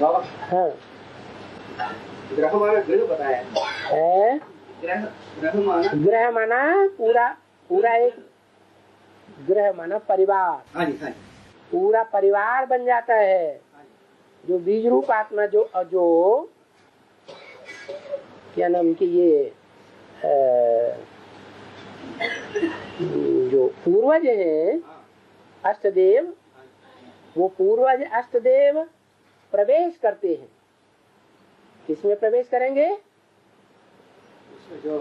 हाँ, ग्रह माना ग्रह बताया है ग्रह माना पूरा एक ग्रह माना परिवार। हाँ जी, हाँ जी। पूरा परिवार बन जाता है। जो बीज रूप आत्मा जो क्या नाम की ये जो पूर्वज हैं अष्टदेव, वो पूर्वज अष्टदेव प्रवेश करते हैं। किसमें प्रवेश करेंगे?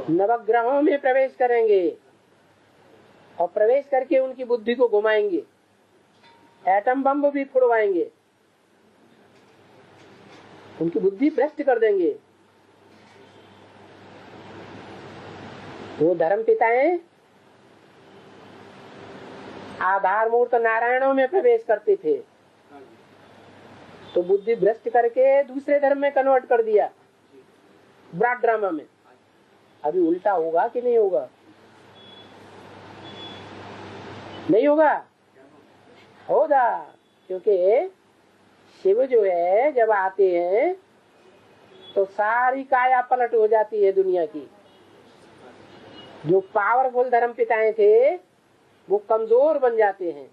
नवग्रहों में प्रवेश करेंगे और प्रवेश करके उनकी बुद्धि को घुमाएंगे, एटम बम भी फुड़वाएंगे, उनकी बुद्धि भ्रष्ट कर देंगे। वो धर्म पिताएं आधार मूर्त नारायणों में प्रवेश करते थे, तो बुद्धि भ्रष्ट करके दूसरे धर्म में कन्वर्ट कर दिया, ब्रॉड ड्रामा में। अभी उल्टा होगा कि नहीं होगा? नहीं होगा, होगा। क्योंकि शिव जो है जब आते हैं तो सारी काया पलट हो जाती है दुनिया की। जो पावरफुल धर्म पिताएं थे वो कमजोर बन जाते हैं।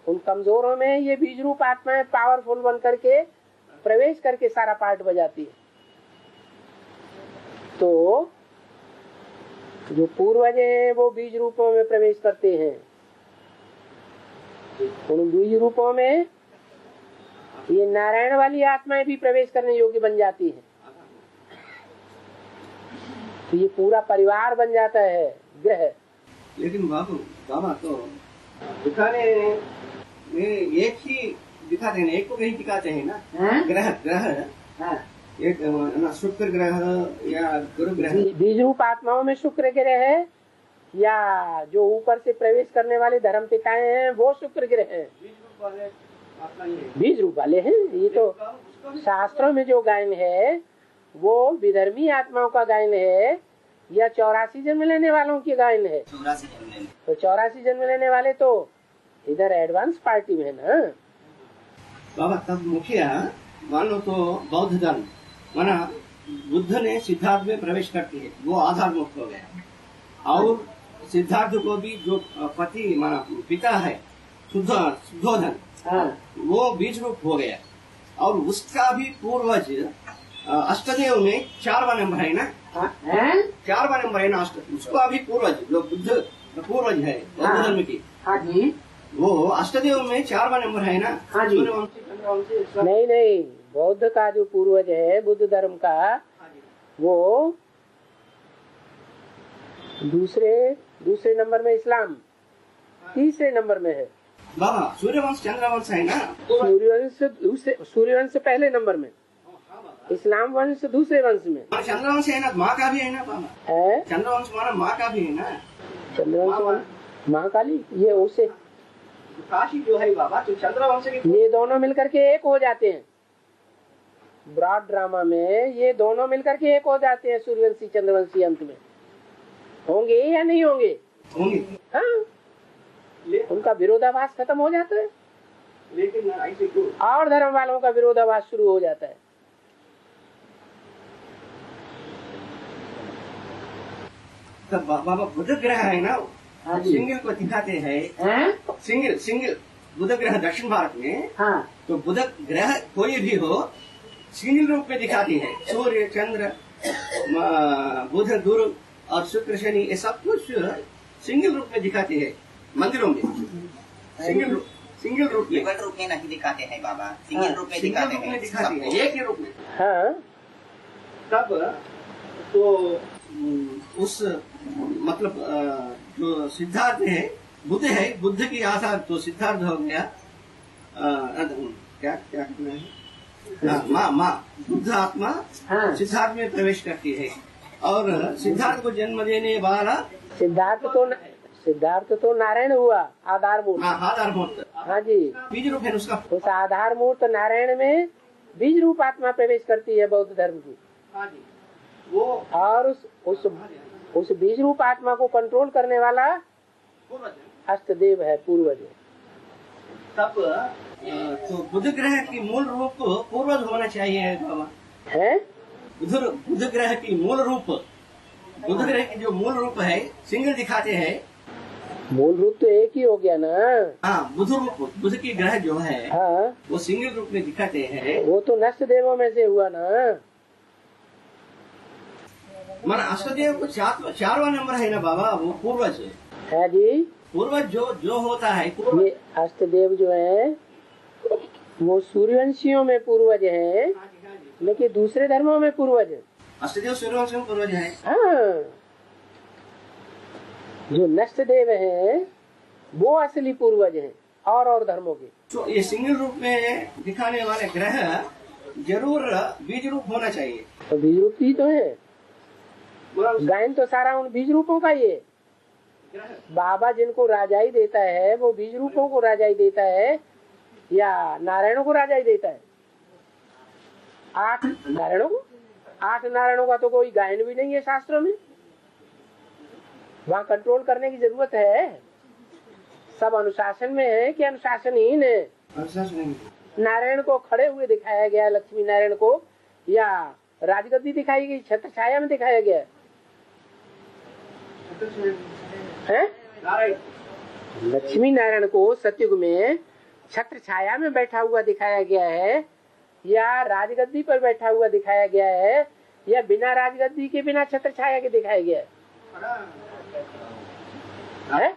उन कमजोरों में ये बीज रूप आत्माएं पावरफुल बन करके प्रवेश करके सारा पार्ट बजाती है। तो जो पूर्वज हैं वो बीज रूपों में प्रवेश करते हैं। उन बीज रूपों में ये नारायण वाली आत्माएं भी प्रवेश करने योग्य बन जाती हैं। तो ये पूरा परिवार बन जाता है ग्रह। लेकिन बाबा तो दिखाने में एक ही दिखाते हैं, एक को नहीं दिखाते हैं ना। ग्रह एक शुक्र ग्रह या गुरु ग्रह। बीज रूप आत्माओं में शुक्र ग्रह है या जो ऊपर से प्रवेश करने वाले धर्म पिताएं हैं वो शुक्र ग्रह है? बीज रूप वाले हैं। ये तो शास्त्रों में जो गायन है वो विधर्मी आत्माओं का गायन है या 84 जन्म लेने वालों की गायन है? तो 84 जन्म लेने वाले तो इधर एडवांस पार्टी में है ना बाबा। तब मुखिया मान लो तो बौद्ध धर्म माना बुद्ध ने सिद्धार्थ में प्रवेश करती है, वो आधार मुक्त हो गया। और सिद्धार्थ को भी जो पति माना पिता है शुद्धोधन, वो बीज रूप हो गया। और उसका भी पूर्वज अष्टदेव में 4वां नंबर है ना। 4वां नंबर है ना उसको अभी पूर्वज जो बुद्ध पूर्वज है बौद्ध धर्म की। हाँ जी, वो अष्टदेव में 4वां नंबर है ना। हाँ जी। नहीं, बौद्ध का जो पूर्वज है बुद्ध धर्म का वो दूसरे नंबर में, इस्लाम तीसरे नंबर में है। बाबा सूर्यवंश चंद्रवंश है ना। सूर्यवंश पहले नंबर में, इस्लाम वंश दूसरे वंश में। चंद्रवंश है ना, माँ का भी है ना बाबा। है चंद्रवंश माना माँ का भी है ना। चंद्रवंश माँ काली, ये उसे काशी जो है बाबा तो चंद्रवंश ये दोनों मिलकर के एक हो जाते हैं। ब्रॉड ड्रामा में ये दोनों मिलकर के एक हो जाते हैं। सूर्यवंशी चंद्रवंशी अंत में होंगे या नहीं होंगे? होंगे। हाँ, उनका विरोधाभास खत्म हो जाता है। लेकिन ऐसे क्यों? और धर्म वालों का विरोधाभास शुरू हो जाता है। तब बाबा बुध ग्रह है ना, सिंगल को दिखाते हैं। सिंगल बुध ग्रह दक्षिण भारत में। हाँ। तो बुध ग्रह कोई भी हो सिंगल रूप में दिखाती है। सूर्य चंद्र बुध गुरु और शुक्र शनि ये सब कुछ सिंगल रूप में दिखाते हैं मंदिरों में। सिंगल रूप में नहीं दिखाते हैं बाबा, सिंगल रूप में दिखाते हैं, एक ही रूप में। हाँ। तब तो उस मतलब जो सिद्धार्थ है बुद्ध है, बुद्ध की आशा तो सिद्धार्थ हो गया। क्या कहना है? माँ बुद्ध आत्मा सिद्धार्थ में प्रवेश करती है और सिद्धार्थ को जन्म देने वाला सिद्धार्थ तो नारायण हुआ, आधार मूर्त। आधार मूर्त। हाँ जी, बीज रूप है उसका। उस आधार मूर्त नारायण में बीज रूप आत्मा प्रवेश करती है बौद्ध धर्म की। हाँ जी। वो और उस बीज रूप आत्मा को कंट्रोल करने वाला अष्टदेव है, पूर्वज है। तब तो बुध ग्रह की मूल रूप पूर्वज होना चाहिए बाबा। है बुध ग्रह की मूल रूप, बुध ग्रह की जो मूल रूप है सिंगल दिखाते हैं। मूल रूप तो एक ही हो गया ना। हाँ, बुध रूप, बुध की ग्रह जो है हाँ, वो सिंगल रूप में दिखाते हैं। वो तो नष्ट देवों में से हुआ ना। माना अष्टदेव को चारवा नंबर है ना बाबा, वो पूर्वज है जी। पूर्वज जो होता है पूर्वज। ये अष्टदेव जो है वो सूर्यवंशियों में पूर्वज है, लेकिन दूसरे धर्मों में पूर्वज है। अष्टदेव सूर्यवंश में पूर्वज है। हाँ, जो नष्ट देव है वो असली पूर्वज हैं और धर्मों के। तो ये सिंगल रूप में दिखाने वाले ग्रह जरूर बीज रूप होना चाहिए। तो बीज रूप ही तो है। गायन तो सारा उन बीज रूपों का ही है। बाबा जिनको राजाई देता है वो बीज रूपों को राजाई देता है या नारायणों को राजाई देता है? 8 नारायणों को। 8 नारायणों का तो कोई गायन भी नहीं है शास्त्रों में। वहाँ कंट्रोल करने की जरूरत है। सब अनुशासन में है कि अनुशासनहीन है? नारायण को खड़े हुए दिखाया गया, लक्ष्मी नारायण को, या राजगद्दी दिखाई गई, छत्र छाया में दिखाया गया है? लक्ष्मी नारायण को सतयुग में छत्र छाया में बैठा हुआ दिखाया गया है या राजगद्दी पर बैठा हुआ दिखाया गया है या बिना राजगद्दी के बिना छत्र छाया के दिखाया गया है?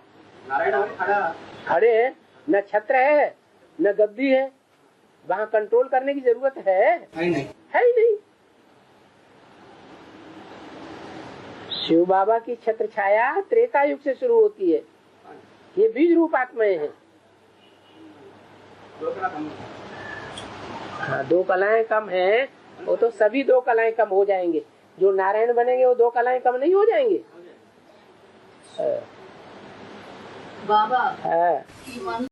खड़े है, न छत्र है न गद्दी है। वहाँ कंट्रोल करने की जरूरत है ही नहीं। शिव बाबा की छत्र छाया त्रेता युग से शुरू होती है। ये बीज रूप आत्माएं हैं। हाँ, 2 कलाएं कम हैं, वो तो सभी 2 कलाएं कम हो जाएंगे। जो नारायण बनेंगे वो 2 कलाएं कम नहीं हो जाएंगे। बाबा हाँ।